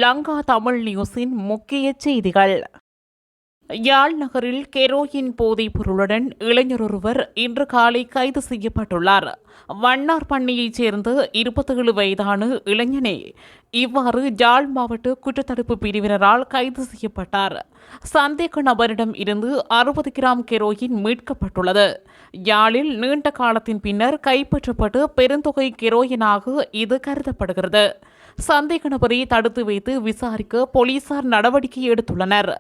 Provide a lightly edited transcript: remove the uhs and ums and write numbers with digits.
லங்கா தமிழ் நியூஸின் முக்கிய செய்திகள். யாழ் நகரில் கெரோயின் போதைப் பொருளுடன் இளைஞர் ஒருவர் இன்று காலை கைது செய்யப்பட்டுள்ளார். வண்ணார் பண்ணையைச் சேர்ந்த 27 வயதான இளைஞனே இவ்வாறு யாழ் மாவட்ட குற்றத்தடுப்பு பிரிவினரால் கைது செய்யப்பட்டார். சந்தேக நபரிடம் இருந்து 60 கிராம் கெரோயின் மீட்கப்பட்டுள்ளது. யாழில் நீண்ட காலத்தின் பின்னர் கைப்பற்றப்பட்டு பெருந்தொகை கெரோயினாக இது கருதப்படுகிறது. சந்தேக நபரை தடுத்து வைத்து விசாரிக்க போலீசார் நடவடிக்கை எடுத்துள்ளனர்.